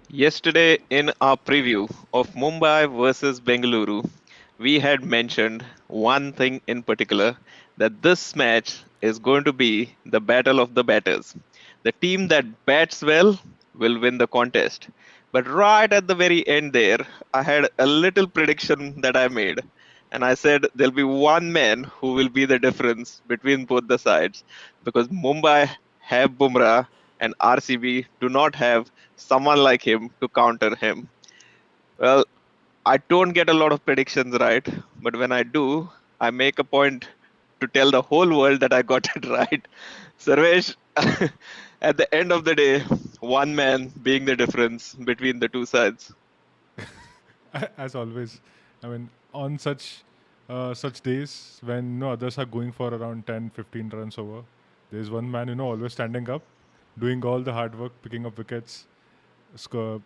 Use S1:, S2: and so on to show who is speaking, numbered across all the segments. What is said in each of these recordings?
S1: Yesterday, in our preview of Mumbai versus Bengaluru, we had mentioned one thing in particular, that this match is going to be the battle of the batters. The team that bats well will win the contest. But right at the very end there, I had a little prediction that I made. And I said there'll be one man who will be the difference between both the sides, because Mumbai have Bumrah and RCB do not have someone like him to counter him. Well, I don't get a lot of predictions right, but when I do, I make a point to tell the whole world that I got it right. Sarvesh, at the end of the day, one man being the difference between the two sides.
S2: As always. I mean, on such days when others are going for around 10, 15 runs over, there's one man always standing up, doing all the hard work, picking up wickets, sc-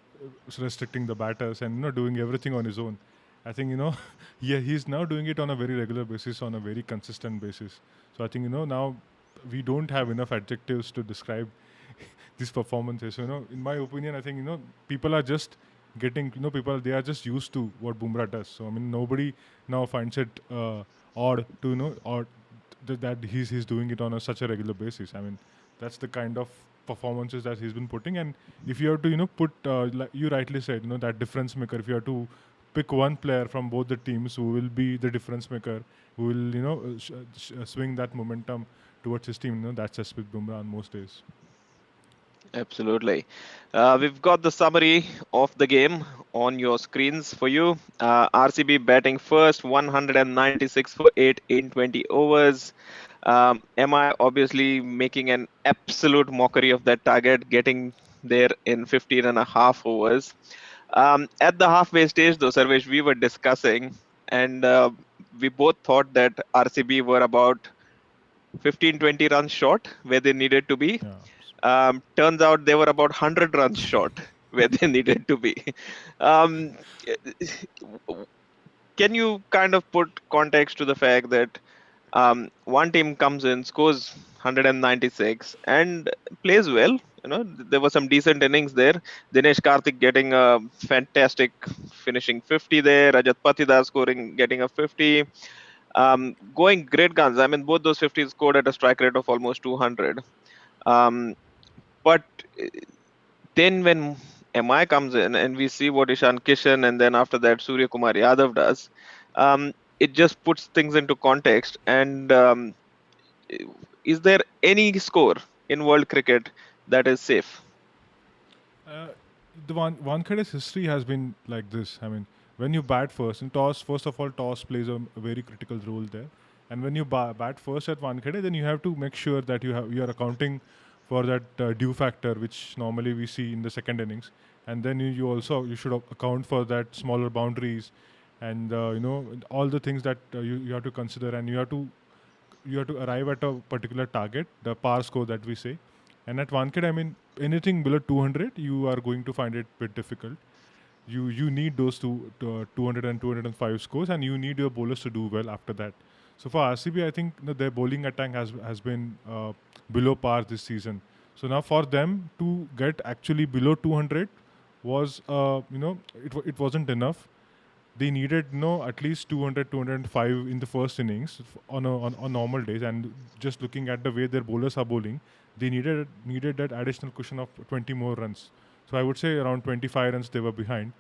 S2: restricting the batters, and doing everything on his own. I think yeah, he's now doing it on a very regular basis, on a very consistent basis. So I think now we don't have enough adjectives to describe these performances. So, in my opinion, I think people are just getting people, they are just used to what Bumrah does. So I mean, nobody now finds it odd to or that he's doing it on such a regular basis. I mean, that's the kind of performances that he's been putting. And if you have to put like you rightly said, that difference maker, if you have to pick one player from both the teams who will be the difference maker, who will swing that momentum towards his team, that's just with Bumrah on most days.
S1: Absolutely. We've got the summary of the game on your screens for you. RCB batting first, 196 for 8 in 20 overs. MI obviously making an absolute mockery of that target, getting there in 15 and a half overs. At the halfway stage, though, Sarvesh, we were discussing, and we both thought that RCB were about 15-20 runs short where they needed to be.
S2: Yeah.
S1: Turns out they were about 100 runs short where they needed to be. Um, can you kind of put context to the fact that one team comes in, scores 196, and plays well? There were some decent innings there. Dinesh Karthik getting a fantastic finishing 50 there. Rajat Patidar scoring, getting a 50. Going great guns. I mean, both those 50s scored at a strike rate of almost 200. Um, but then when MI comes in and we see what Ishan Kishan and then after that Surya Kumar Yadav does, it just puts things into context. And is there any score in world cricket that is safe?
S2: Uh, the Wankhede's history has been like this. I mean, when you bat first, in toss, first of all, toss plays a very critical role there. And when you bat first at Wankhede, then you have to make sure that you are accounting for that due factor, which normally we see in the second innings. And then you should account for that smaller boundaries, and all the things that you have to consider, and you have to arrive at a particular target, the par score that we say. And at one kid, I mean, anything below 200, you are going to find it a bit difficult. You need those 200 and 205 scores, and you need your bowlers to do well after that. So for RCB, I think their bowling attack has been below par this season. So now for them to get actually below 200 was it wasn't enough. They needed at least 200 205 in the first innings on normal days. And just looking at the way their bowlers are bowling, they needed that additional cushion of 20 more runs. So I would say around 25 runs they were behind.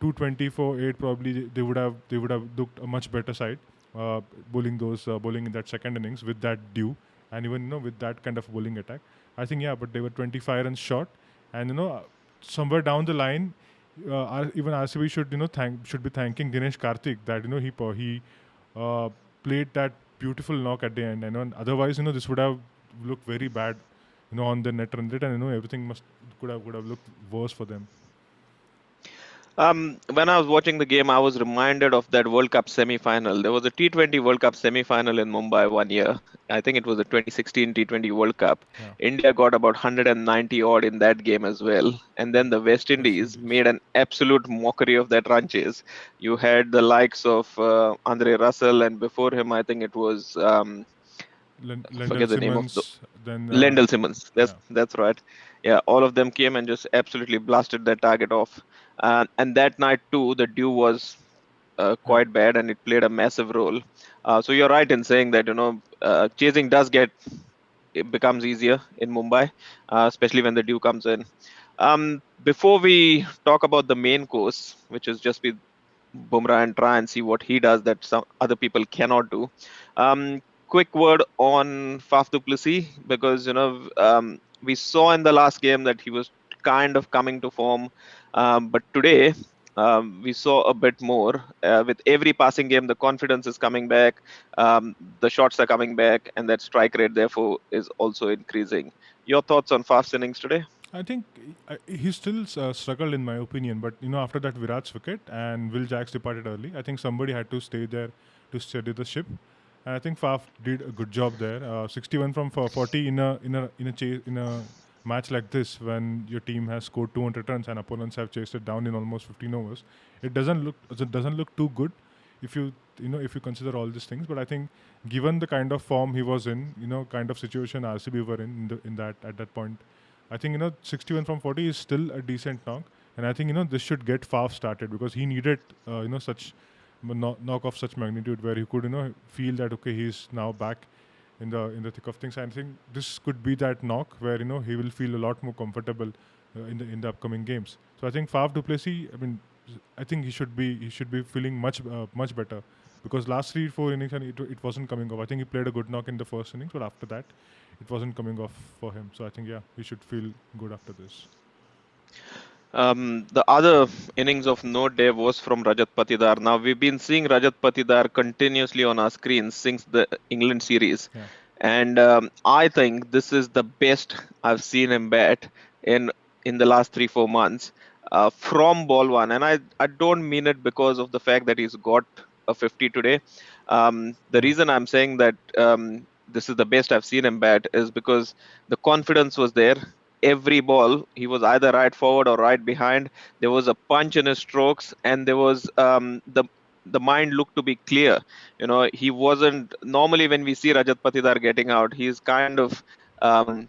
S2: 220 for 8, probably they would have looked a much better side, uh, bowling in that second innings with that due, and even with that kind of bowling attack. I think, yeah, but they were 25 runs short. And somewhere down the line, even RCB should be thanking Dinesh Karthik that he played that beautiful knock at the end. And otherwise, this would have looked very bad, on the net run rate, and everything must could have looked worse for them.
S1: When I was watching the game, I was reminded of that World Cup semi-final. There was a T20 World Cup semi-final in Mumbai one year. I think it was the 2016 T20 World Cup.
S2: Yeah.
S1: India got about 190 odd in that game as well. And then the West
S2: West
S1: Indies
S2: Indies.
S1: made an absolute mockery of that run chase. You had the likes of Andre Russell, and before him, I think it was
S2: Lendl
S1: Forget the name of the
S2: Simmons, then
S1: Lendl Simmons.
S2: yeah,
S1: That's right. Yeah, all of them came and just absolutely blasted that target off. And that night too, the dew was
S2: yeah.
S1: quite bad, and it played a massive role. So you're right in saying that chasing does get it becomes easier in Mumbai, especially when the dew comes in. Before we talk about the main course, which is just with Bumrah and try and see what he does that some other people cannot do. Quick word on Faf du Plessis because we saw in the last game that he was kind of coming to form, but today we saw a bit more. With every passing game, the confidence is coming back, the shots are coming back, and that strike rate therefore is also increasing. Your thoughts on Faf's innings today?
S2: I think he still struggled in my opinion, but after that Virat's wicket and Will Jacks departed early, I think somebody had to stay there to steady the ship, and I think Faf did a good job there. 61 from 40 in a match like this when your team has scored 200 runs and opponents have chased it down in almost 15 overs. It doesn't look too good if if you consider all these things. But I think given the kind of form he was in, kind of situation RCB were in that at that point, I think 61 from 40 is still a decent knock, and I think this should get Faf started because he needed such knock of such magnitude where he could feel that okay, he's now back in the thick of things. I think this could be that knock where he will feel a lot more comfortable in the upcoming games. So I think Faf du Plessis, I mean, I think he should be feeling much better because last 3 4 innings and it wasn't coming off. I think he played a good knock in the first innings, but after that it wasn't coming off for him. So I think yeah, he should feel good after this.
S1: The other innings of note there was from Rajat Patidar. Now we've been seeing Rajat Patidar continuously on our screens since the England series,
S2: Yeah,
S1: and I think this is the best I've seen him bat in in the last 3 4 months from ball one. And I don't mean it because of the fact that he's got a 50 today. The
S2: yeah,
S1: reason I'm saying that this is the best I've seen him bat is because the confidence was there. Every ball he was either right forward or right behind. There was a punch in his strokes, and there was the mind looked to be clear. He wasn't normally when we see Rajat Patidar getting out, he's kind of um,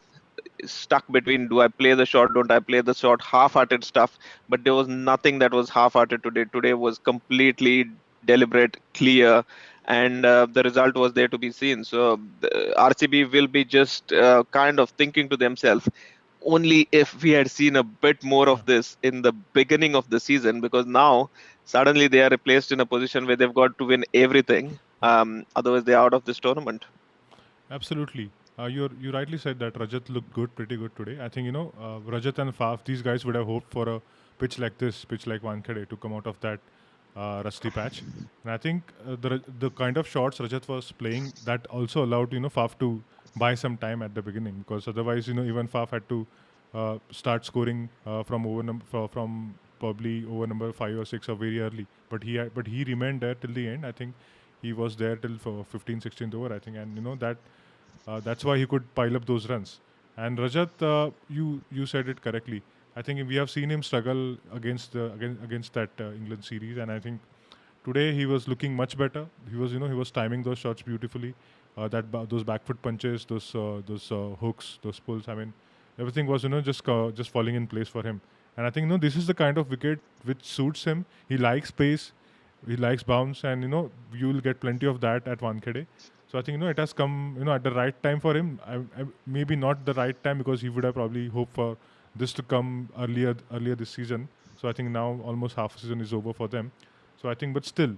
S1: stuck between do I play the shot, don't I play the shot, half-hearted stuff. But there was nothing that was half-hearted today. Today was completely deliberate, clear, and the result was there to be seen. So the RCB will be just kind of thinking to themselves, only if we had seen a bit more
S2: yeah.
S1: of this in the beginning of the season, because now suddenly they are placed in a position where they've got to win everything. Otherwise, they're out of this tournament.
S2: Absolutely. You rightly said that Rajat looked good, pretty good today. I think Rajat and Faf, these guys would have hoped for a pitch like this, pitch like Wankhede, to come out of that rusty patch. And I think the kind of shots Rajat was playing that also allowed Faf to buy some time at the beginning because otherwise even Faf had to start scoring from probably over number 5 or 6 or very early. But he remained there till the end. I think he was there till for 15 16th over. I think, and that's why he could pile up those runs. And Rajat, you said it correctly. I think we have seen him struggle against that England series, and I think today he was looking much better. He was timing those shots beautifully. Those back foot punches, those hooks, those pulls. I mean, everything was just falling in place for him. And I think this is the kind of wicket which suits him. He likes pace, he likes bounce, and you will get plenty of that at Wankhede. So I think it has come at the right time for him. Maybe not the right time because he would have probably hoped for this to come earlier this season. So I think now almost half a season is over for them. So I think, but still,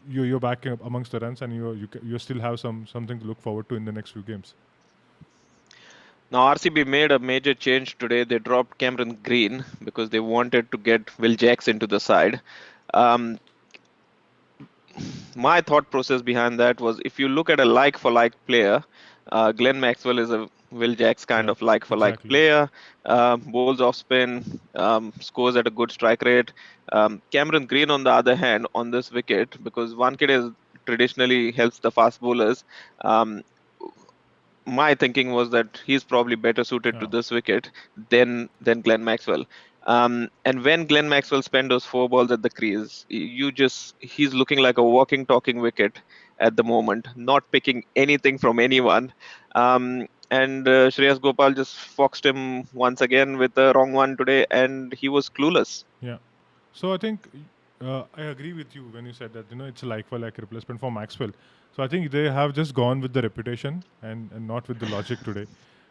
S2: you're back amongst the runs, and you still have something to look forward to in the next few games.
S1: Now, RCB made a major change today. They dropped Cameron Green because they wanted to get Will Jacks into the side. Um, my thought process behind that was if you look at a like for like player, Glenn Maxwell is a Will Jacks kind
S2: Yeah,
S1: of like for like
S2: exactly.
S1: player, bowls off spin, scores at a good strike rate. Cameron Green, on the other hand, on this wicket, because Wankhede is traditionally helps the fast bowlers. Um, my thinking was that he's probably better suited to
S2: Yeah,
S1: this wicket than Glenn Maxwell. And when Glenn Maxwell spent those 4 balls at the crease, you just he's looking like a walking, talking wicket. at the moment, not picking anything from anyone. And Shreyas Gopal just foxed him once again with the wrong one today, and he was clueless.
S2: Yeah. So I think I agree with you when you said that it's a like for like replacement for Maxwell. So I think they have just gone with the reputation and not with the logic today.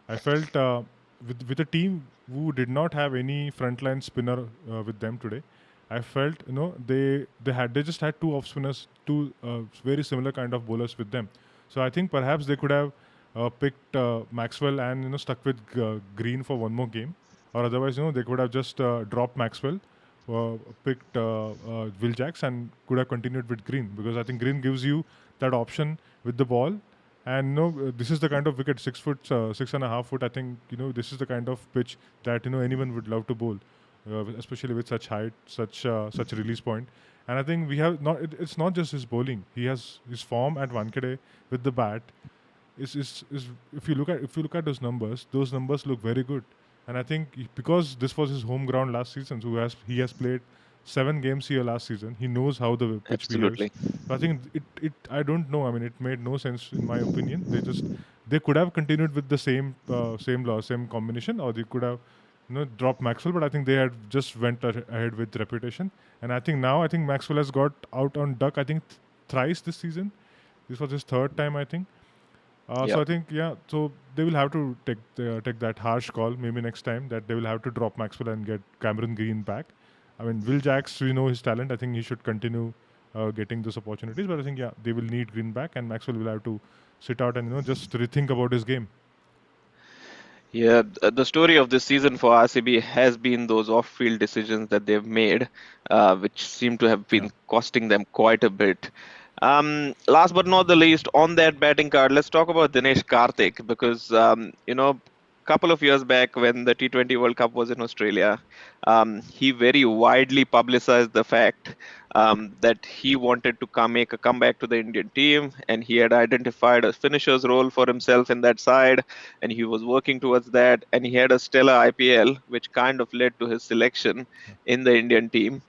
S2: I felt with a team who did not have any frontline spinner with them today. I felt they just had two off spinners, two very similar kind of bowlers with them. So I think perhaps they could have picked Maxwell and stuck with Green for one more game, or otherwise they could have just dropped Maxwell, uh, picked Will Jacks, and could have continued with Green, because I think Green gives you that option with the ball. And this is the kind of wicket, 6 foot, 6.5 foot. I think this is the kind of pitch that anyone would love to bowl, especially with such height, such release point. And I think we have not. It's not just his bowling. He has his form at Wankhede with the bat. Is if you look at those numbers look very good. And I think because this was his home ground last season, so he has played 7 games here last season. He knows how the pitch behaves.
S1: Absolutely.
S2: So I think it I don't know. I mean, it made no sense in my opinion. They could have continued with the same combination, or they could have dropped Maxwell. But I think they had just went ahead with reputation. And I think Maxwell has got out on duck. I think thrice this season. This was his third time, I think. So
S1: Yeah.
S2: I think, yeah, so they will have to take that harsh call maybe next time, that they will have to drop Maxwell and get Cameron Green back. I mean, Will Jacks, we know his talent. I think he should continue getting those opportunities. But I think, yeah, they will need Green back, and Maxwell will have to sit out and just rethink about his game.
S1: Yeah, the story of this season for RCB has been those off-field decisions that they've made, which seem to have
S2: Yeah,
S1: been costing them quite a bit. Last but not the least, on that batting card, let's talk about Dinesh Karthik, because couple of years back when the T20 World Cup was in Australia, he very widely publicized the fact that he wanted to make a comeback to the Indian team, and he had identified a finisher's role for himself in that side, and he was working towards that, and he had a stellar IPL, which kind of led to his selection
S2: yeah.
S1: in the Indian team.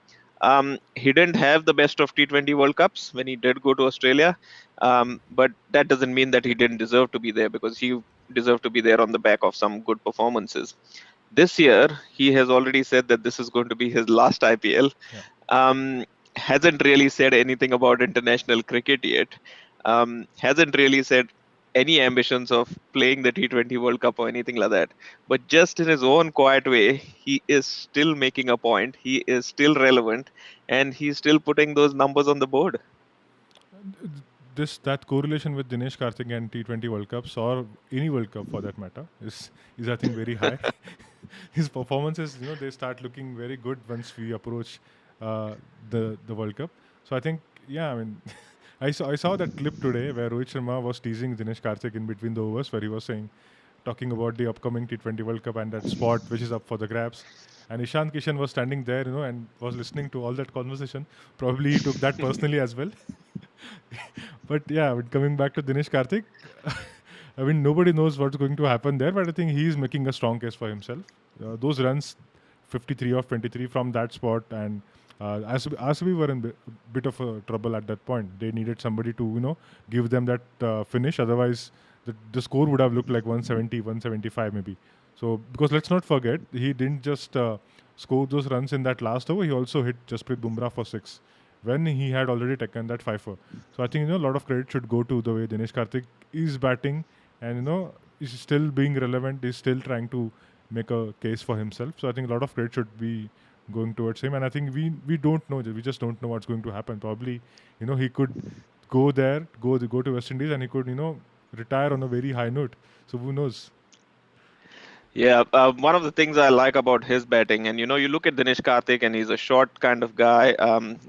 S1: He didn't have the best of T20 World Cups when he did go to Australia, but that doesn't mean that he didn't deserve to be there, because he deserved to be there on the back of some good performances. This year, he has already said that this is going to be his last IPL.
S2: Yeah.
S1: Um, hasn't really said anything about international cricket yet. Hasn't really said any ambitions of playing the T20 World Cup or anything like that. But just in his own quiet way, he is still making a point. He is still relevant, and he's still putting those numbers on the board.
S2: This that correlation with Dinesh Karthik and T20 World Cups, or any World Cup for that matter, is I think very high. His performances, they start looking very good once we approach the World Cup. So I think, yeah, I mean, I saw that clip today where Rohit Sharma was teasing Dinesh Karthik in between the overs, where he was talking about the upcoming T20 World Cup and that spot which is up for the grabs. And Ishan Kishan was standing there, and was listening to all that conversation. Probably he took that personally as well. But yeah, but coming back to Dinesh Karthik, I mean, nobody knows what's going to happen there, but I think he's making a strong case for himself. Those runs, 53 of 23 from that spot, and RCB were in a bit of trouble at that point. They needed somebody to, give them that finish. Otherwise, the score would have looked like 170, 175 maybe. So, because let's not forget, he didn't just score those runs in that last over, he also hit Jasprit Bumrah for six when he had already taken that fifer. So I think a lot of credit should go to the way Dinesh Karthik is batting, and is still being relevant. Is still trying to make a case for himself. So I think a lot of credit should be going towards him. And I think we don't know. We just don't know what's going to happen. Probably he could go there, go to West Indies, and he could retire on a very high note. So who knows?
S1: Yeah, one of the things I like about his batting, and you look at Dinesh Karthik, and he's a short kind of guy.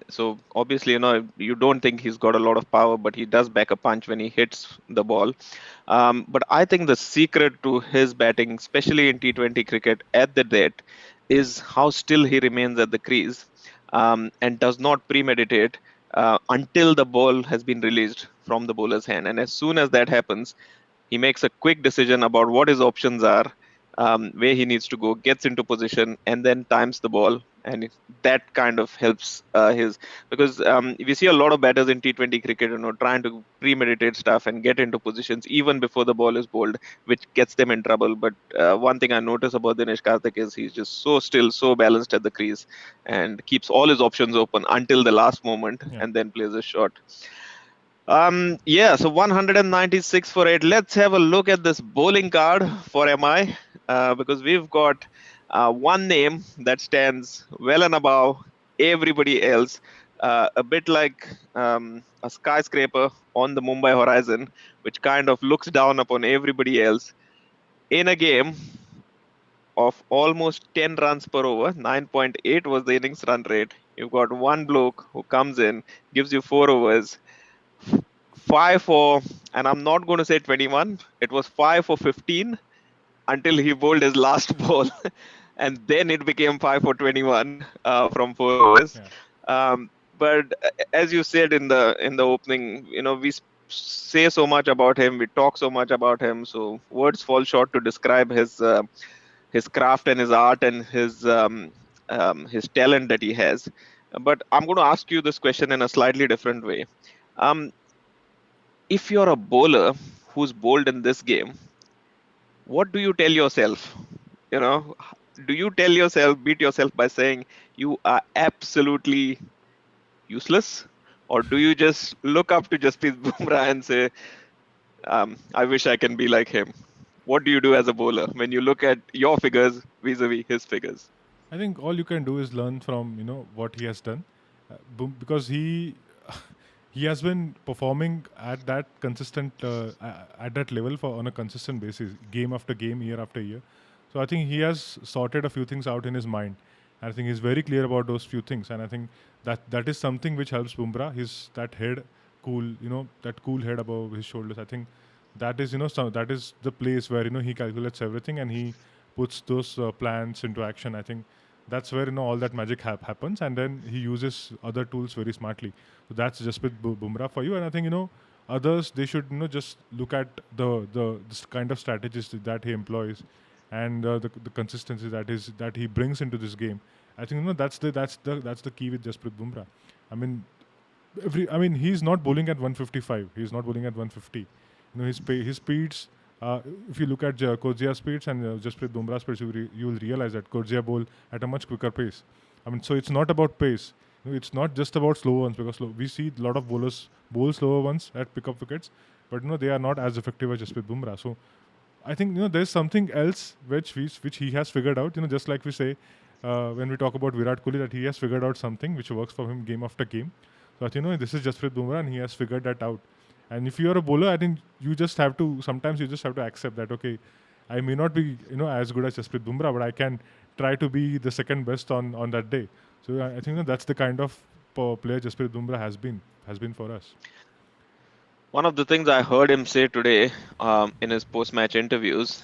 S1: So obviously, you don't think he's got a lot of power, but he does back a punch when he hits the ball. But I think the secret to his batting, especially in T20 cricket at the death, is how still he remains at the crease, and does not premeditate until the ball has been released from the bowler's hand. And as soon as that happens, he makes a quick decision about what his options are, where he needs to go, gets into position, and then times the ball and that kind of helps his, because we see a lot of batters in T20 cricket, trying to premeditate stuff and get into positions even before the ball is bowled, which gets them in trouble. But one thing I notice about Dinesh Karthik is he's just so still, so balanced at the crease, and keeps all his options open until the last moment,
S2: Yeah.
S1: and then plays a shot. Yeah, so 196 for 8. Let's have a look at this bowling card for MI, because we've got one name that stands well and above everybody else, a bit like a skyscraper on the Mumbai horizon, which kind of looks down upon everybody else. In a game of almost 10 runs per over, 9.8 was the innings run rate. You've got one bloke who comes in, gives you 4 overs, 5 for, and I'm not going to say 21, it was 5 for 15 until he bowled his last ball. And then it became 5 for 21 from 4 overs.
S2: Yeah.
S1: But as you said in the opening, we say so much about him, we talk so much about him, so words fall short to describe his craft and his art and his talent that he has. But I'm going to ask you this question in a slightly different way. Um, if you're a bowler who's bowled in this game, what do you tell yourself? You know, do you tell yourself, beat yourself by saying you are absolutely useless? Or do you just look up to Jasprit Bumrah and say, I wish I can be like him? What do you do as a bowler when you look at your figures vis-a-vis his figures?
S2: I think all you can do is learn from what he has done, because he has been performing at that consistent at that level for on a consistent basis, game after game, year after year. So I think he has sorted a few things out in his mind. I think he's very clear about those few things, and I think that is something which helps Bumrah. His that head, cool, that cool head above his shoulders. I think that is that is the place where he calculates everything and he puts those plans into action. I think that's where all that magic happens, and then he uses other tools very smartly. So that's just with Bumrah for you, and I think others, they should just look at the this kind of strategies that he employs, and the consistency that he brings into this game. I think that's the key with Jasprit Bumrah. I mean, he's not bowling at 155. He's not bowling at 150. His speeds. If you look at Kodzia's speeds and Jasprit Bumrah's speeds, you will realize that Kodzia bowl at a much quicker pace. I mean, so it's not about pace. It's not just about slow ones, because we see a lot of bowlers bowl slower ones at pick up wickets, but they are not as effective as Jasprit Bumrah. So I think there's something else which he has figured out. Just like we say when we talk about Virat Kohli, that he has figured out something which works for him game after game. So I think this is Jasprit Bumrah, and he has figured that out. And if you're a bowler, I think you just have to sometimes you just have to accept that, okay, I may not be as good as Jasprit Bumrah, but I can try to be the second best on that day. So I think that's the kind of player Jasprit Bumrah has been for us.
S1: One of the things I heard him say today in his post-match interviews,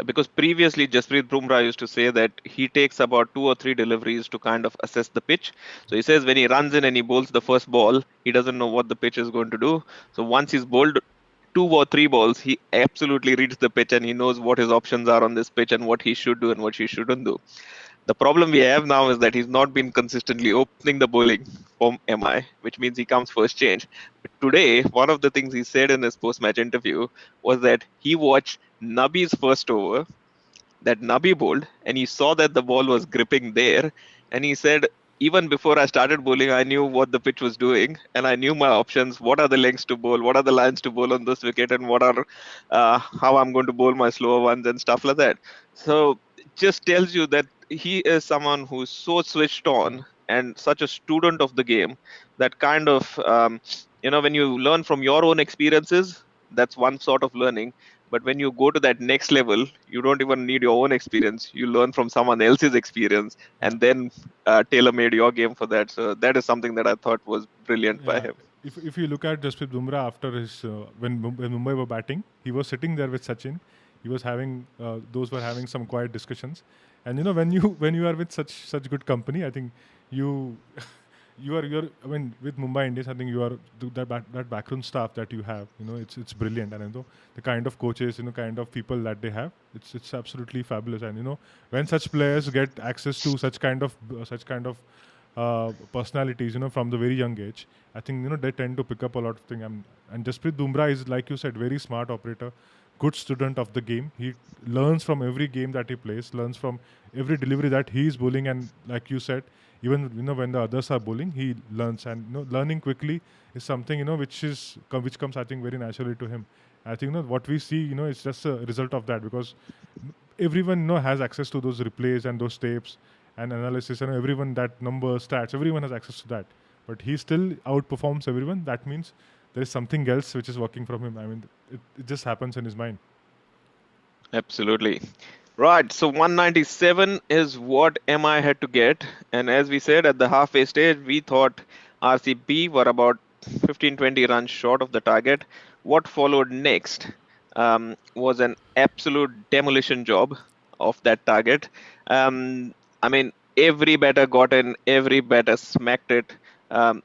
S1: because previously Jasprit Bumrah used to say that he takes about 2 or 3 deliveries to kind of assess the pitch. So he says when he runs in and he bowls the first ball, he doesn't know what the pitch is going to do. So once he's bowled 2 or 3 balls, he absolutely reads the pitch and he knows what his options are on this pitch and what he should do and what he shouldn't do. The problem we have now is that he's not been consistently opening the bowling for MI, which means he comes first change. But today, one of the things he said in his post-match interview was that he watched Nabi's first over that Nabi bowled, and he saw that the ball was gripping there, and he said, even before I started bowling, I knew what the pitch was doing, and I knew my options. What are the lengths to bowl? What are the lines to bowl on this wicket? And what are how I'm going to bowl my slower ones and stuff like that. So it just tells you that he is someone who's so switched
S2: Yeah.
S1: on and such a student of the game that kind of when you learn from your own experiences, that's one sort of learning. But when you go to that next level, you don't even need your own experience. You learn from someone else's experience
S2: Yeah.
S1: and then tailor made your game for that. So that is something that I thought was brilliant by
S2: Yeah,
S1: him.
S2: if you look at Jasprit Bumrah after his when Mumbai were batting, he was sitting there with Sachin. He was having those were having some quiet discussions, and when you when you are with such good company, I think you you're I mean, with Mumbai Indians, I think you are that background staff that you have. It's brilliant, and the kind of coaches, kind of people that they have. It's absolutely fabulous, and when such players get access to such kind of personalities, from the very young age, I think they tend to pick up a lot of things. And Jasprit Bumrah is, like you said, very smart operator, good student of the game. He learns from every game that he plays, learns from every delivery that he is bowling, and like you said, even when the others are bowling, he learns. And learning quickly is something which comes, I think, very naturally to him. I think what we see, is just a result of that, because everyone has access to those replays and those tapes and analysis, and everyone, that numbers, stats, everyone has access to that, but he still outperforms everyone. That means there is something else which is working from him. I mean, it just happens in his mind.
S1: Absolutely. Right, so 197 is what MI had to get. And as we said at the halfway stage, we thought RCB were about 15-20 runs short of the target. What followed next was an absolute demolition job of that target. Um, I mean, every batter got in, every batter smacked it. Um,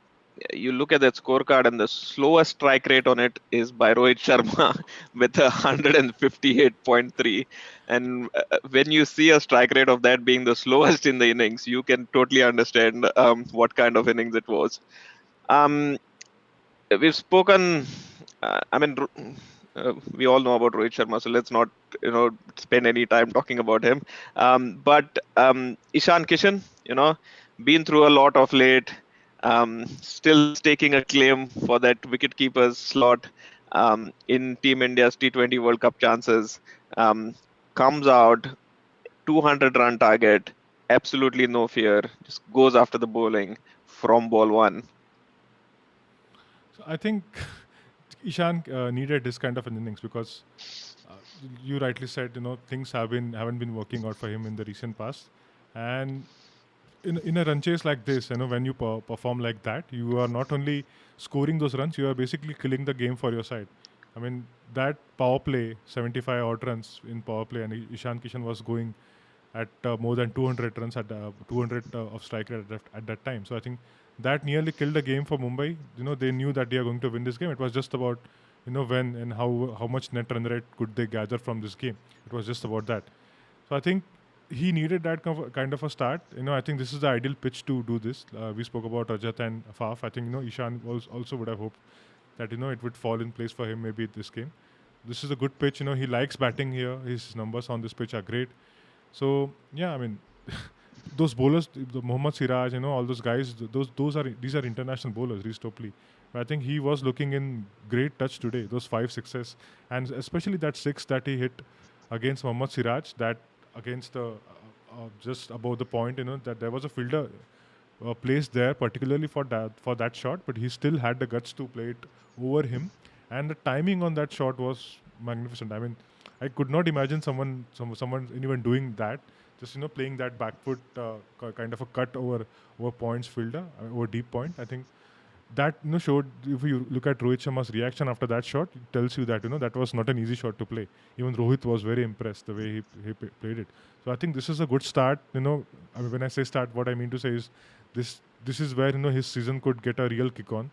S1: you look at that scorecard, and the slowest strike rate on it is by Rohit Sharma with 158.3. And when you see a strike rate of that being the slowest in the innings, you can totally understand what kind of innings it was. Um, we've spoken. I mean, we all know about Rohit Sharma, so let's not spend any time talking about him. But Ishan Kishan, been through a lot of late. Still staking a claim for that wicketkeeper's slot in Team India's T20 World Cup chances. Um, Comes out 200 run target, absolutely no fear, just goes after the bowling from ball one.
S2: So I think Ishan needed this kind of an innings, because uh, you rightly said, things haven't been working out for him in the recent past. And in a run chase like this, when you perform like that, you are not only scoring those runs, you are basically killing the game for your side. I mean, that power play, 75 odd runs in power play, and Ishan Kishan was going at more than 200 runs at 200 of strike rate at that time. So I think that nearly killed the game for Mumbai. They knew that they are going to win this game. It was just about when and how much net run rate could they gather from this game. It was just about that. So I think he needed that kind of a start. I think this is the ideal pitch to do this. We spoke about Rajat and Faf. I think Ishan also would have hoped that it would fall in place for him maybe this game. This is a good pitch. He likes batting here. His numbers on this pitch are great. So yeah, I mean, those bowlers, the Mohammad Siraj, all those guys, these are international bowlers. Reece Topley, but I think he was looking in great touch today. Those 5 6s, and especially that six that he hit against Mohammad Siraj, that against the just above the point, that there was a fielder placed there particularly for that shot, but he still had the guts to play it over him, and the timing on that shot was magnificent. I mean, I could not imagine someone even doing that. Just playing that back foot kind of a cut over points fielder, over deep point. I think that showed. If you look at Rohit Sharma's reaction after that shot, it tells you that that was not an easy shot to play. Even Rohit was very impressed the way he played it. So I think this is a good start. I mean, when I say start, what I mean to say is this is where his season could get a real kick on,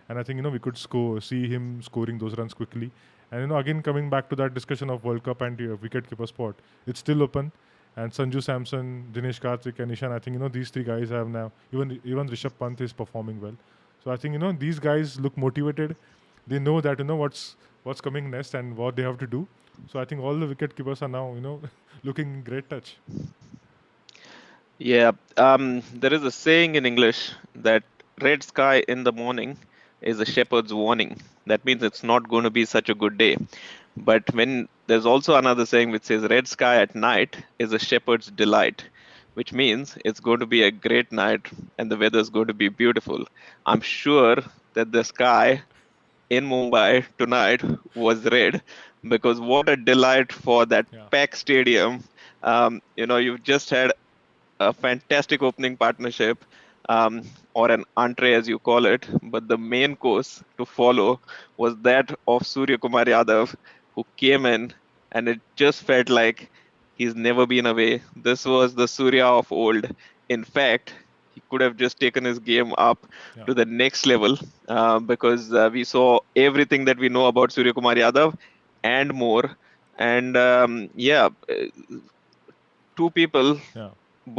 S2: and I think we could see him scoring those runs quickly. And again, coming back to that discussion of World Cup and wicket keeper spot, it's still open. And Sanju Samson, Dinesh Karthik, and Ishan, I think these three guys have now, even Rishabh Pant is performing well. So I think these guys look motivated. They know that what's coming next and what they have to do. So I think all the wicket keepers are now looking in great touch.
S1: Yeah, there is a saying in English that red sky in the morning is a shepherd's warning. That means it's not going to be such a good day. But when there's also another saying which says red sky at night is a shepherd's delight, which means it's going to be a great night and the weather's going to be beautiful. I'm sure that the sky in Mumbai tonight was red because what a delight for that
S2: Yeah.
S1: packed stadium. You've just had a fantastic opening partnership, or an entree as you call it. But the main course to follow was that of Surya Kumar Yadav, who came in and it just felt like he's never been away. This was the Surya of old. In fact, he could have just taken his game up
S2: Yeah,
S1: to the next level, because we saw everything that we know about Surya Kumar Yadav and more. And yeah, two people,
S2: yeah,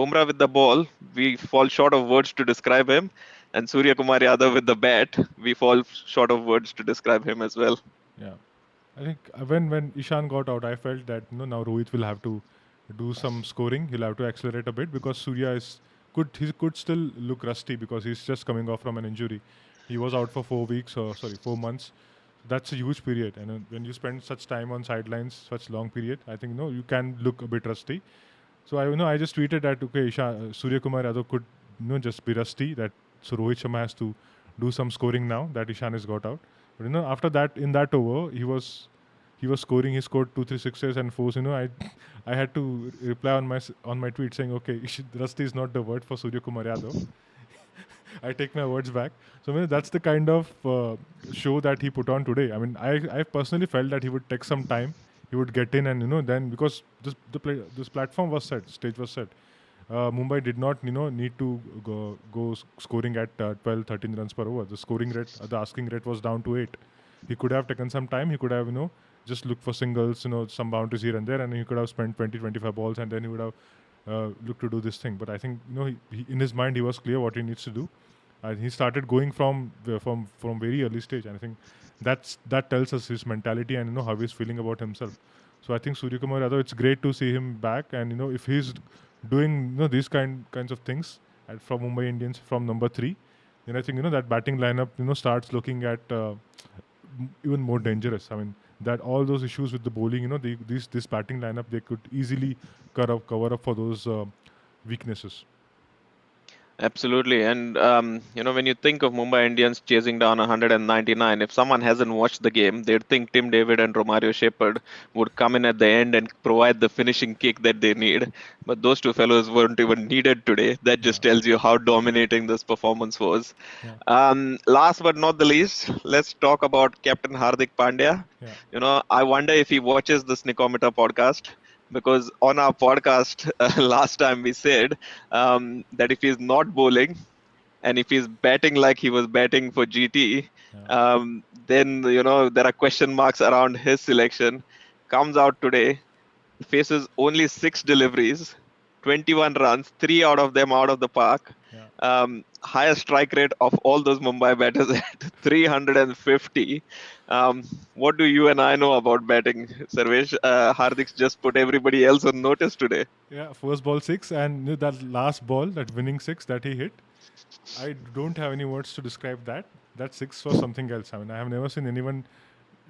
S1: Bumrah with the ball, we fall short of words to describe him, and Surya Kumar Yadav with the bat, we fall short of words to describe him as well.
S2: yeah. I think when Ishan got out, I felt that now Rohit will have to do some scoring. He'll have to accelerate a bit because Surya is could he could still look rusty because he's just coming off from an injury. He was out for 4 weeks, or sorry, 4 months. That's a huge period, and when you spend such time on sidelines, such long period, I think you can look a bit rusty. So I just tweeted that okay, Surya Kumar Yadav could just be rusty. That so Rohit Sharma has to do some scoring now that Ishan has got out. But after that in that over he was scoring. He scored 2 3 sixes and fours. I had to reply on my tweet saying okay, rusty is not the word for Surya Kumar Yadav. I take my words back. So that's the kind of show that he put on today. I mean, I personally felt that he would take some time. He would get in and then because this platform was set, stage was set. Mumbai did not need to go scoring at 12, 13 runs per over. The scoring rate, the asking rate was down to 8. He could have taken some time. He could have just looked for singles, some boundaries here and there, and he could have spent 20, 25 balls, and then he would have looked to do this thing. But I think in his mind he was clear what he needs to do. He started going from very early stage, and I think that tells us his mentality and how he's feeling about himself. So I think Surya Kumar Yadav, it's great to see him back, and if he's doing these kinds of things from Mumbai Indians from number 3, then I think that batting lineup starts looking at even more dangerous. I mean that all those issues with the bowling, this batting lineup, they could easily cover up for those weaknesses.
S1: Absolutely. And, when you think of Mumbai Indians chasing down 199, if someone hasn't watched the game, they'd think Tim David and Romario Shepherd would come in at the end and provide the finishing kick that they need. But those two fellows weren't even needed today. That
S2: Yeah,
S1: just tells you how dominating this performance was.
S2: yeah,
S1: Last but not the least, let's talk about Captain Hardik Pandya.
S2: yeah,
S1: I wonder if he watches this Nicometer podcast, because on our podcast last time we said that if he's not bowling and if he's batting like he was batting for GT,
S2: yeah,
S1: then there are question marks around his selection. Comes out today, faces only 6 deliveries, 21 runs, 3 out of them out of the park.
S2: yeah.
S1: Highest strike rate of all those Mumbai batters at 350. What do you and I know about batting, Sarvesh? Hardik's just put everybody else on notice today.
S2: Yeah, first ball 6, and that last ball, that winning 6 that he hit, I don't have any words to describe that. That 6 was something else. I mean, I have never seen anyone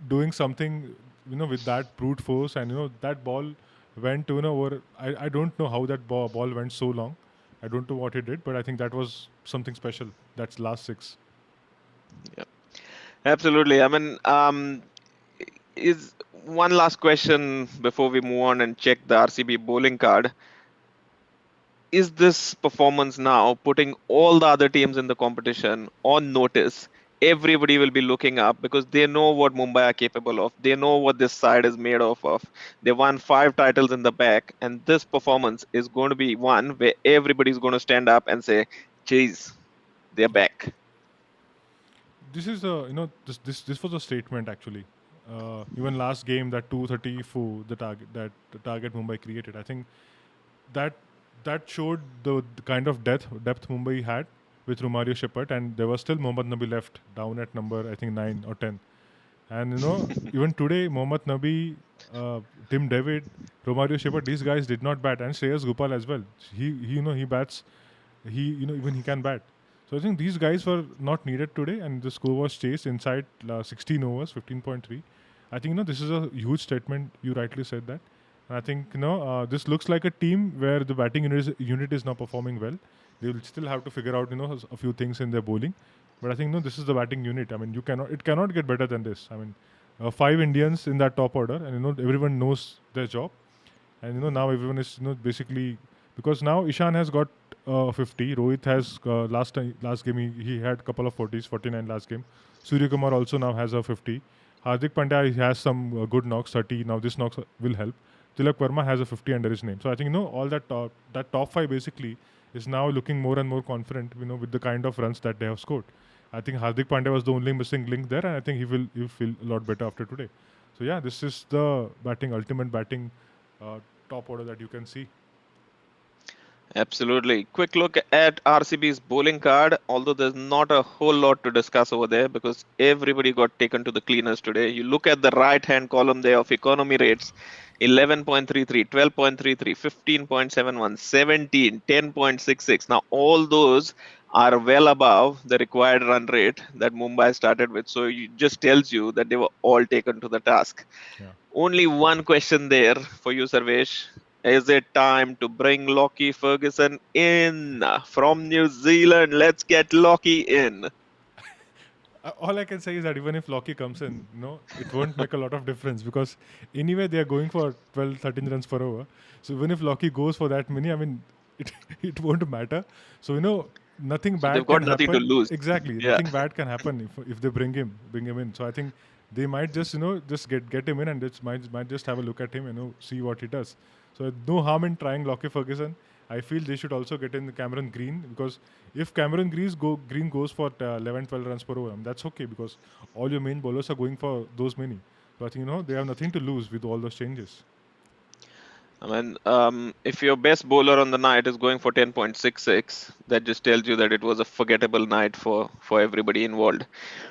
S2: doing something, with that brute force, and that ball went, over. I don't know how that ball went so long. I don't know what he did, but I think that was something special. That's last 6.
S1: Yeah, absolutely. I mean, is one last question before we move on and check the RCB bowling card. Is this performance now putting all the other teams in the competition on notice? Everybody will be looking up because they know what Mumbai are capable of. They know what this side is made of. They won 5 titles in the back, and this performance is going to be one where everybody's going to stand up and say, "Geez, they're
S2: Yeah.
S1: back."
S2: This is a this was a statement actually. Even last game, that 234, the target Mumbai created, I think that that showed the kind of depth Mumbai had with Romario Shepherd, and there was still Mohammad Nabi left down at number, I think, 9 or 10. And even today, Mohammad Nabi, Tim David, Romario Shepherd, these guys did not bat, and Shreyas Gopal as well. He bats. Even he can bat. So I think these guys were not needed today, and the score was chased inside 16 overs, 15.3. I think this is a huge statement. You rightly said that. And I think this looks like a team where the batting unit is now performing well. They will still have to figure out a few things in their bowling, but I think this is the batting unit. I mean, it cannot get better than this. I mean, 5 Indians in that top order, and everyone knows their job, and now everyone is basically, because now Ishan has got 50. Rohit has last game he had a couple of 40s, 49 last game. Surya Kumar also now has a 50. Hardik Pandya, he has some good knocks, 30. Now this knocks will help. Tilak Verma has a 50 under his name. So I think all that top 5 basically is now looking more and more confident, with the kind of runs that they have scored. I think Hardik Pandya was the only missing link there, and I think he will feel a lot better after today. So yeah, this is the ultimate batting uh, top order that you can see.
S1: Absolutely. Quick look at RCB's bowling card, although there's not a whole lot to discuss over there because everybody got taken to the cleaners today. You look at the right hand column there of economy rates: 11.33, 12.33, 15.71, 17, 10.66. Now, all those are well above the required run rate that Mumbai started with. So it just tells you that they were all taken to the task.
S2: Yeah.
S1: Only one question there for you, Sarvesh. Is it time to bring Lockie Ferguson in from New Zealand? Let's get Lockie in.
S2: All I can say is that even if Loki comes in, it won't make a lot of difference because anyway they are going for 12, 13 runs per over. So even if Loki goes for that many, I mean, it it won't matter. So nothing
S1: So they've
S2: bad
S1: got
S2: can
S1: nothing to
S2: happen.
S1: lose.
S2: Exactly,
S1: Yeah.
S2: nothing bad can happen if they bring him in. So I think they might just just get him in and just might just have a look at him, see what he does. So no harm in trying Lockie Ferguson. I feel they should also get in Cameron Green because if Green goes for 11, 12 runs per over, that's okay because all your main bowlers are going for those many. So I think they have nothing to lose with all those changes.
S1: I mean, if your best bowler on the night is going for 10.66, that just tells you that it was a forgettable night for everybody involved.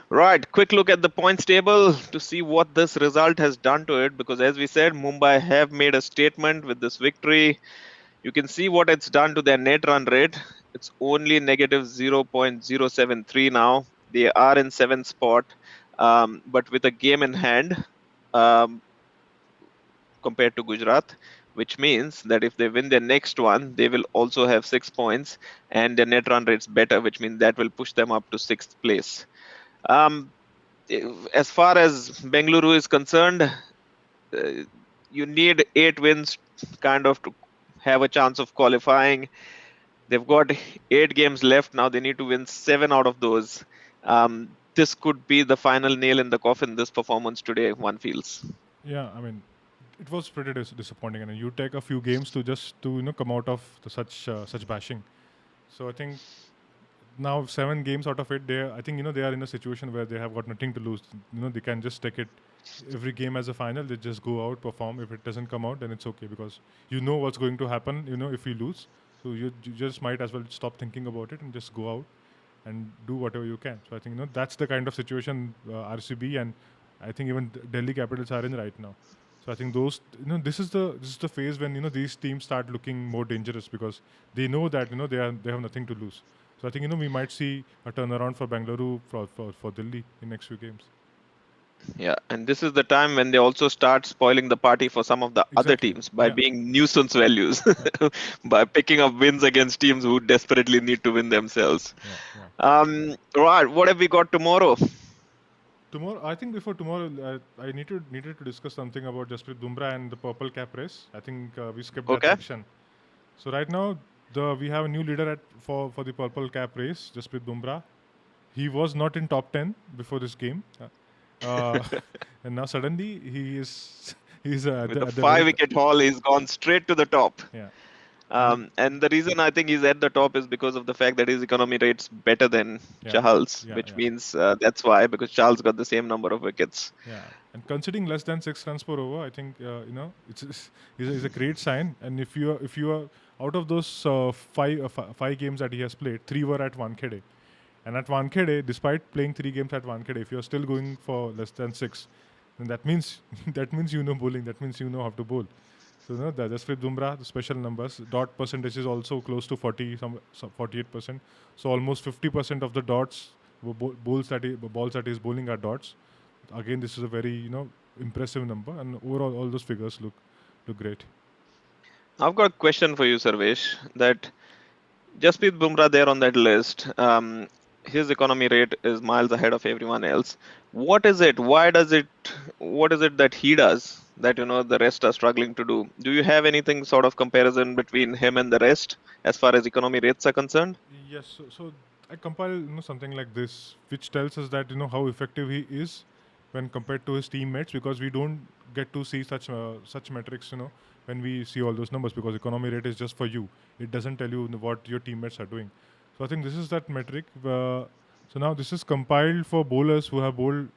S1: Right, quick look at the points table to see what this result has done to it. Because as we said, Mumbai have made a statement with this victory. You can see what it's done to their net run rate. It's only negative 0.073 now. They are in seventh spot, but with a game in hand um, compared to Gujarat, which means that if they win their next one, they will also have 6 points, and their net run rate's better, which means that will push them up to sixth place. Um, as far as Bengaluru is concerned, you need 8 wins kind of to have a chance of qualifying. They've got 8 games left now. They need to win 7 out of those. This could be the final nail in the coffin, this performance today, one feels.
S2: Yeah, I mean, it was pretty disappointing, and you take a few games to just to come out of such bashing. So I think now 7 games out of it, I think they are in a situation where they have got nothing to lose. They can just take it every game as a final. They just go out, perform. If it doesn't come out, then it's okay because you know what's going to happen. If you lose, so you just might as well stop thinking about it and just go out and do whatever you can. So I think that's the kind of situation RCB and I think even Delhi Capitals are in right now. So I think those this is the phase when these teams start looking more dangerous because they know that they have nothing to lose. So I think we might see a turnaround for Bangalore for Delhi in next few games.
S1: Yeah, and this is the time when they also start spoiling the party for some of the other
S2: Exactly.
S1: teams by
S2: Yeah.
S1: being nuisance values,
S2: Yeah.
S1: by picking up wins against teams who desperately need to win themselves.
S2: Yeah. Yeah.
S1: Right, what have we got tomorrow?
S2: Tomorrow, I think before tomorrow, I needed to discuss something about Jasprit Bumrah and the purple cap race. I think we skipped that
S1: Okay.
S2: section. So right now, we have a new leader for the purple cap race, Jasprit Bumrah. He was not in top 10 before this game, and now suddenly he's
S1: With the
S2: at the very
S1: five wicket haul, he's gone straight to the top.
S2: yeah, and
S1: And the reason I think he's at the top is because of the fact that his economy rate's better than
S2: yeah,
S1: Chahal's,
S2: yeah,
S1: which
S2: yeah.
S1: means that's why, because Charles got the same number of wickets.
S2: Yeah, and considering less than 6 runs per over, I think it's a great sign. And if you are out of those five games that he has played, three were at Wankhede, and at Wankhede, despite playing 3 games at Wankhede, if you're still going for less than six, then that means that means bowling. That means you know how to bowl. So the Jasprit Bumrah, the special numbers, dot percentage is also close to some 48%. So almost 50% of the dots balls that he's bowling are dots. Again, this is a very impressive number, and overall all those figures look great.
S1: I've got a question for you, Sarvesh, that Jasprit Bumrah there on that list, his economy rate is miles ahead of everyone else. What is it? Why does it? What is it that he does that the rest are struggling to do? Do you have anything sort of comparison between him and the rest as far as economy rates are concerned?
S2: Yes, so I compile something like this, which tells us that how effective he is when compared to his teammates, because we don't get to see such metrics, when we see all those numbers, because economy rate is just for you. It doesn't tell you what your teammates are doing. So I think this is that metric. So now this is compiled for bowlers who have bowled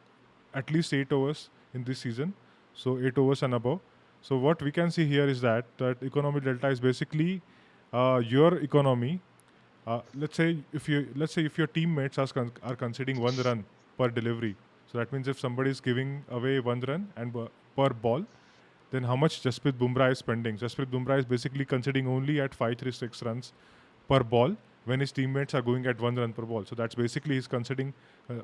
S2: at least 8 overs in this season, so 8 overs and above. So what we can see here is that economy delta is basically your economy. Let's say if your teammates are conceding 1 run per delivery, so that means if somebody is giving away 1 run and per ball, then how much Jasprit Bumrah is spending. Jasprit Bumrah is basically conceding only at 536 runs per ball when his teammates are going at 1 run per ball. So that's basically he's conceding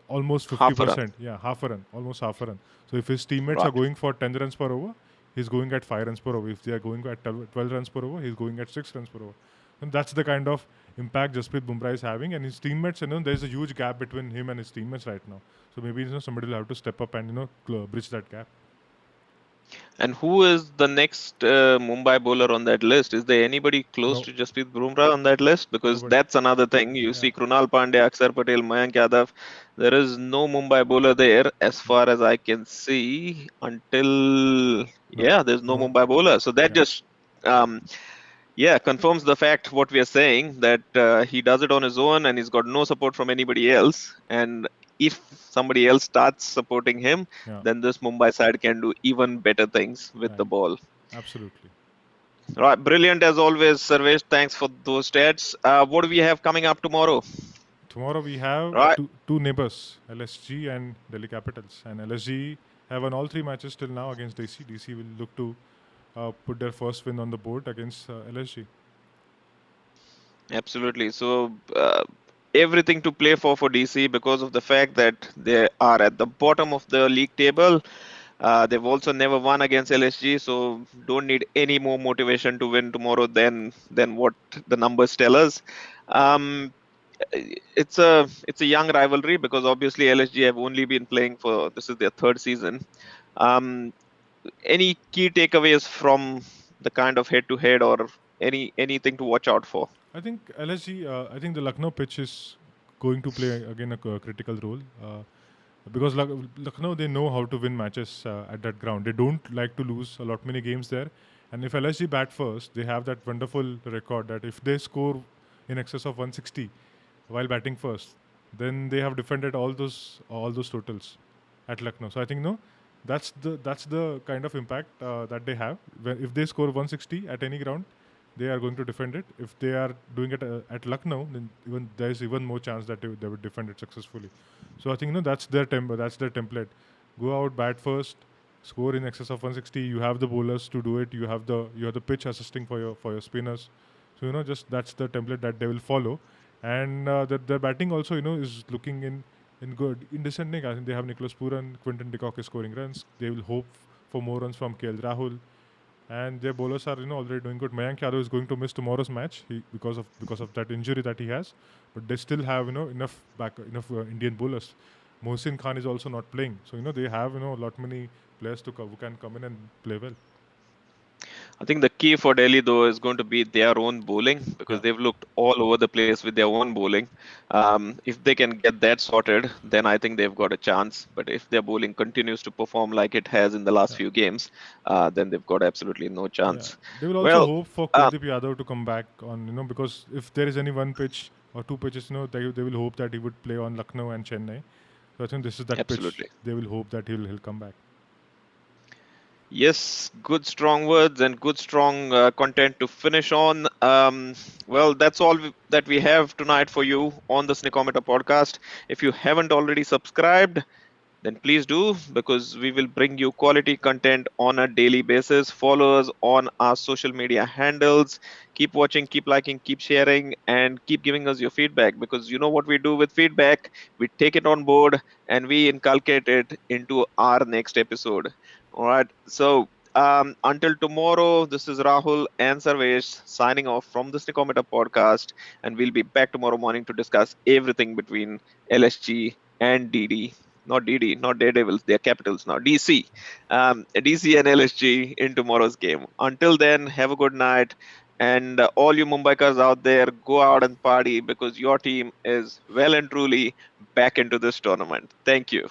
S2: almost
S1: Half a run.
S2: 50%. Yeah, half a run, almost half a run. So if his teammates are
S1: Right.
S2: going for 10 runs per over, he's going at 5 runs per over. If they are going at 12 runs per over, he's going at 6 runs per over. And that's the kind of impact Jasprit Bumrah is having. And his teammates, there's a huge gap between him and his teammates right now. So maybe somebody will have to step up and bridge that gap.
S1: And who is the next Mumbai bowler on that list? Is there anybody close
S2: No,
S1: to Jasprit Bumrah on that list? Because
S2: nobody.
S1: that's another thing. You
S2: Yeah.
S1: see Krunal Pandey, Akshar Patel, Mayank Yadav. There is no Mumbai bowler there as far as I can see until,
S2: No,
S1: yeah, there's no
S2: no.
S1: Mumbai bowler. So that
S2: Yeah.
S1: just, um, yeah, confirms the fact what we are saying, that he does it on his own and he's got no support from anybody else. And if somebody else starts supporting him,
S2: Yeah.
S1: then this Mumbai side can do even better things with the
S2: Right.
S1: ball.
S2: Absolutely.
S1: Right, brilliant as always, Sarvesh. Thanks for those stats. What do we have coming up tomorrow?
S2: Tomorrow we have
S1: Right,
S2: two neighbors, LSG and Delhi Capitals. And LSG have won all three matches till now against DC. DC will look to put their first win on the board against LSG.
S1: absolutely. So everything to play for DC because of the fact that they are at the bottom of the league table. They've also never won against LSG, so don't need any more motivation to win tomorrow than what the numbers tell us. Um, it's a young rivalry because obviously LSG have only been playing for this is their third season. Um, any key takeaways from the kind of head to head or anything to watch out for?
S2: I think LSG, I think the Lucknow pitch is going to play again a critical role. Because Lucknow, they know how to win matches at that ground. They don't like to lose a lot many games there. And if LSG bat first, they have that wonderful record that if they score in excess of 160 while batting first, then they have defended all those totals at Lucknow. So I think no, that's the kind of impact that they have. If they score 160 at any ground, they are going to defend it. If they are doing it at Lucknow, then even there is even more chance that they would defend it successfully. So I think that's their template. Go out, bat first, score in excess of 160. You have the bowlers to do it. You have the pitch assisting for your spinners. So just that's the template that they will follow, and the batting also is looking in good in descending. I think they have Nicholas Puran, Quinton de Kock is scoring runs. They will hope for more runs from KL Rahul, and their bowlers are already doing good. Mayank Yadav is going to miss tomorrow's match because of that injury that he has, but they still have enough Indian bowlers. Mohsin Khan is also not playing, so they have a lot many players who can come in and play well.
S1: I think the key for Delhi though is going to be their own bowling because
S2: Yeah,
S1: they've looked all over the place with their own bowling. If they can get that sorted, then I think they've got a chance. But if their bowling continues to perform like it has in the last
S2: yeah,
S1: few games, then they've got absolutely no
S2: yeah.
S1: chance.
S2: They will also
S1: Well,
S2: hope for
S1: uh,
S2: Kuldeep Yadav to come back on because if there is any one pitch or two pitches, they will hope that he would play on Lucknow and Chennai. So I think this is that pitch.
S1: absolutely.
S2: They will hope that he'll come back.
S1: Yes, good strong words and good strong content to finish on. Well, that's all that we have tonight for you on the Sneakometer podcast. If you haven't already subscribed, then please do because we will bring you quality content on a daily basis. Follow us on our social media handles. Keep watching, keep liking, keep sharing, and keep giving us your feedback because you know what we do with feedback? We take it on board and we inculcate it into our next episode. All right. So, until tomorrow, this is Rahul and Sarvesh signing off from the Sneakometer podcast, and we'll be back tomorrow morning to discuss everything between LSG and DD, not DD, not Daredevils, they're capitals now. DC, DC and LSG in tomorrow's game. Until then, have a good night, and all you Mumbaikars out there, go out and party because your team is well and truly back into this tournament. Thank you.